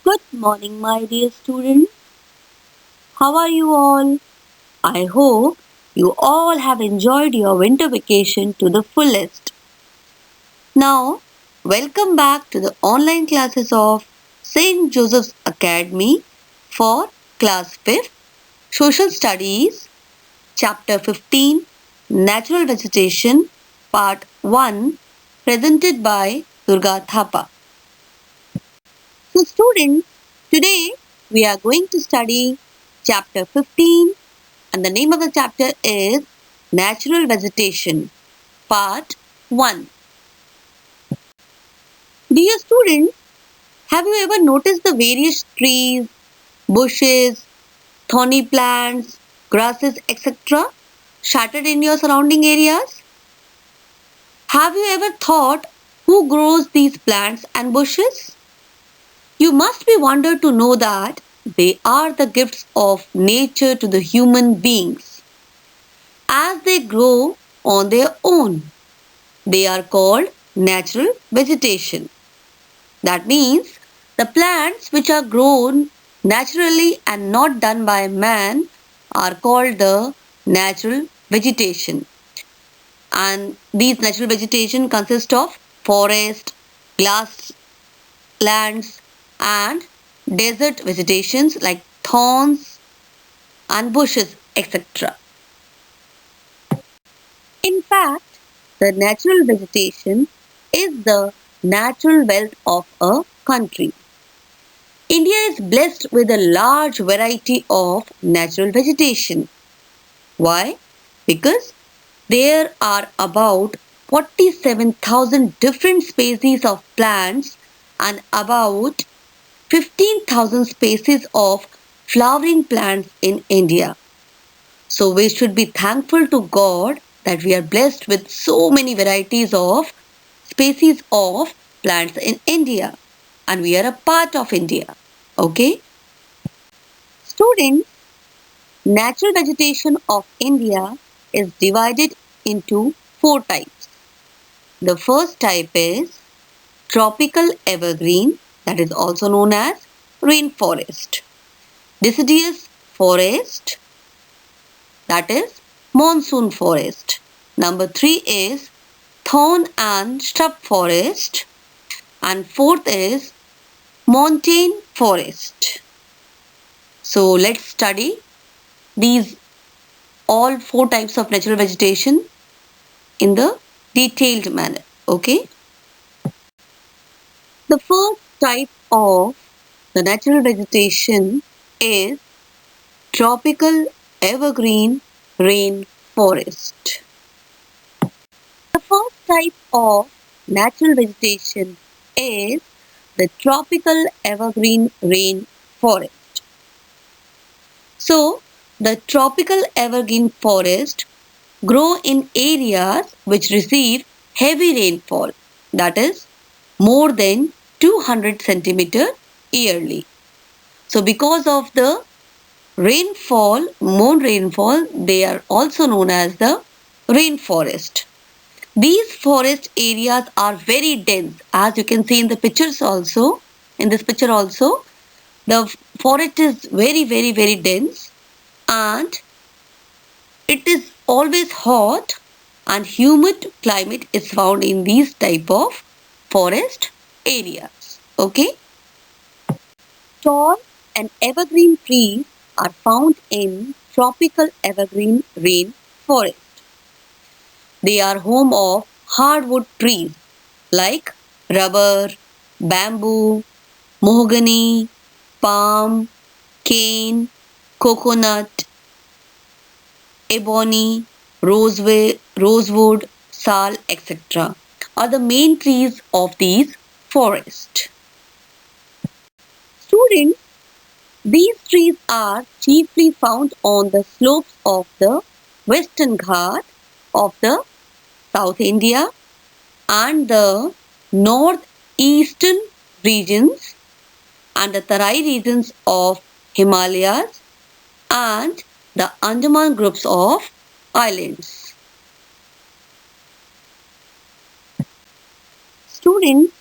Good morning, my dear students. How are you all? I hope you all have enjoyed your winter vacation to the fullest. Now, welcome back to the online classes of St. Joseph's Academy for Class 5th Social Studies, Chapter 15 Natural Vegetation, Part 1, presented by Durga Thapa. So, students, today we are going to study Chapter 15, and the name of the chapter is Natural Vegetation, Part 1. Dear students, have you ever noticed the various trees, bushes, thorny plants, grasses, etc. scattered in your surrounding areas? Have you ever thought who grows these plants and bushes? You must be wondered to know that they are the gifts of nature to the human beings as they grow on their own. They are called natural vegetation. That means the plants which are grown naturally and not done by man are called the natural vegetation. And these natural vegetation consist of forest, grasslands, and desert vegetations like thorns and bushes, etc. In fact, the natural vegetation is the natural wealth of a country. India is blessed with a large variety of natural vegetation. Why? Because there are about 47,000 different species of plants and about 15,000 species of flowering plants in India. So we should be thankful to God that we are blessed with so many varieties of species of plants in India and we are a part of India. Okay? Students, natural vegetation of India is divided into four types. The first type is tropical evergreen, that is also known as rainforest. Deciduous forest, that is monsoon forest. Number 3 is thorn and shrub forest. And fourth is montane forest. So let's study these all four types of natural vegetation in the detailed manner. Okay. The first type of the natural vegetation is tropical evergreen rainforest. The first type of natural vegetation is the tropical evergreen rainforest. So, the tropical evergreen forest grow in areas which receive heavy rainfall, that is more than 200 centimeter yearly. So, because of the more rainfall, they are also known as the rainforest. These forest areas are very dense, as you can see in the pictures also. In this picture also, the forest is very dense and it is always hot and humid climate is found in these type of forest areas. Okay. Tall and evergreen trees are found in tropical evergreen rainforest. They are home of hardwood trees like rubber, bamboo, mahogany, palm, cane, coconut, ebony, rosewood, sal, etc. are the main trees of these forests. Students, these trees are chiefly found on the slopes of the Western Ghat of the South India and the northeastern regions and the Tarai regions of Himalayas and the Andaman groups of islands. Students,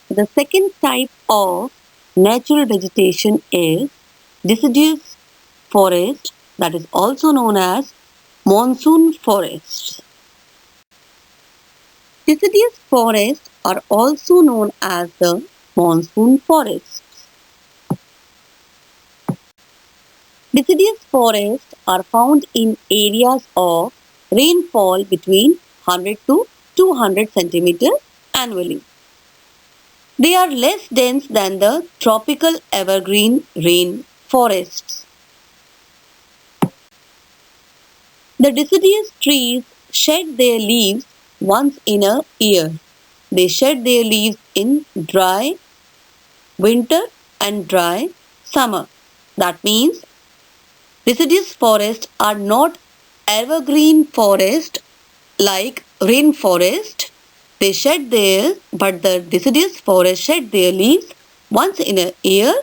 the second type of natural vegetation is deciduous forest, that is also known as monsoon forests. Deciduous forests are also known as the monsoon forests. Deciduous forests are found in areas of rainfall between 100 to 200 centimeters annually. They are less dense than the tropical evergreen rain forests. The deciduous trees shed their leaves once in a year. They shed their leaves in dry winter and dry summer. That means deciduous forests are not evergreen forest like rainforest. They shed their, but the deciduous forest shed their leaves once in a year.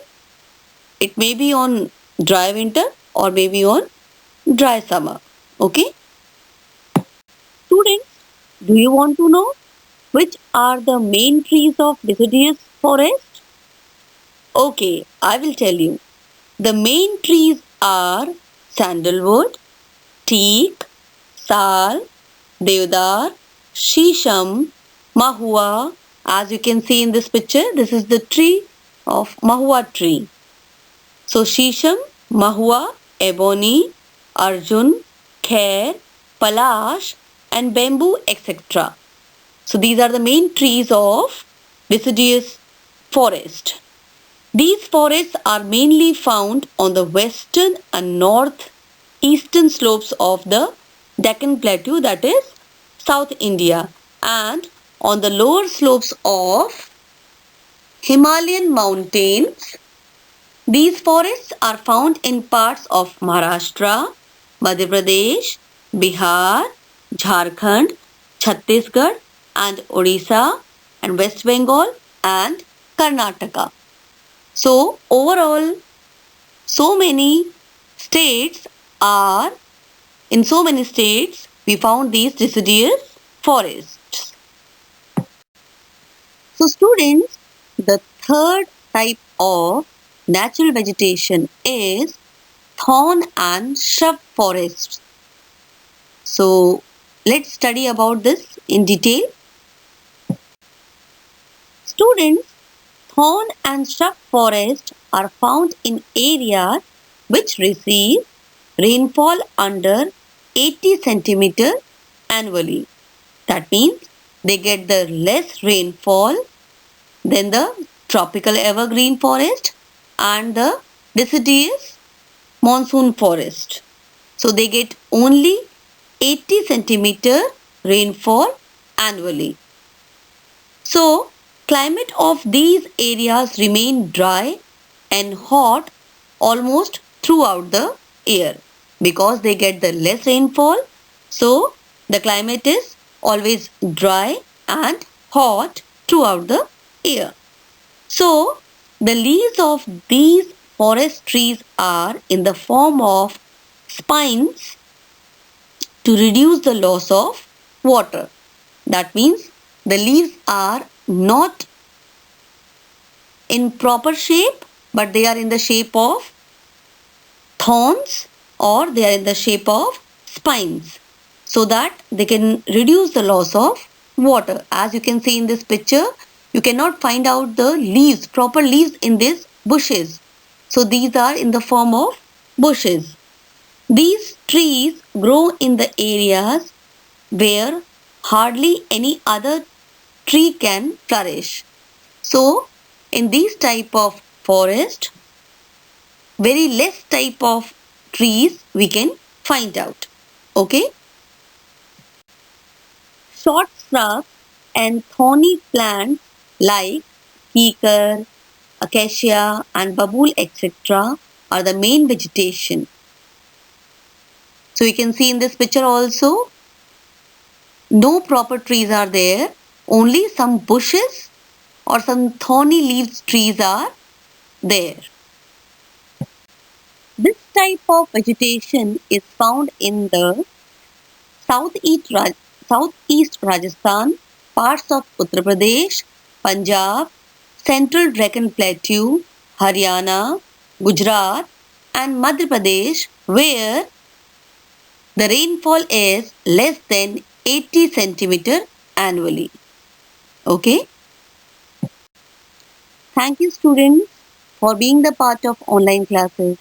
It may be on dry winter or maybe on dry summer. Okay? Students, do you want to know which are the main trees of deciduous forest? Okay, I will tell you. The main trees are sandalwood, teak, sal, deodar, shisham, mahua. As you can see in this picture, this is the tree of mahua tree. So shisham, mahua, ebony, arjun, khair, palash and bamboo, etc. So these are the main trees of deciduous forest. These forests are mainly found on the western and northeastern slopes of the Deccan Plateau, that is South India, and on the lower slopes of Himalayan mountains. These forests are found in parts of Maharashtra, Madhya Pradesh, Bihar, Jharkhand, Chhattisgarh and Odisha and West Bengal and Karnataka. So overall, so many states are, in so many states, we found these deciduous forests. So students, the third type of natural vegetation is thorn and shrub forests. So let's study about this in detail. Students, thorn and shrub forests are found in areas which receive rainfall under 80 centimeters annually. That means they get the less rainfall than the tropical evergreen forest and the deciduous monsoon forest. So they get only 80 centimeter rainfall annually. So climate of these areas remain dry and hot almost throughout the year because they get the less rainfall. So the climate is always dry and hot throughout the year. So the leaves of these forest trees are in the form of spines to reduce the loss of water. That means the leaves are not in proper shape, but they are in the shape of thorns or they are in the shape of spines so that they can reduce the loss of water. As you can see in this picture, you cannot find out the leaves, proper leaves in these bushes. So these are in the form of bushes. These trees grow in the areas where hardly any other tree can flourish. So in these type of forest, very less type of trees we can find out. Okay. Short shrubs and thorny plants like kikar, acacia and babool etc. are the main vegetation. So you can see in this picture also, no proper trees are there, only some bushes or some thorny leaves trees are there. This type of vegetation is found in the southeast, southeast Rajasthan, parts of Uttar Pradesh, Punjab, central Deccan Plateau, Haryana, Gujarat, and Madhya Pradesh, where the rainfall is less than 80 centimeter annually. Okay? Thank you, students, for being the part of online classes.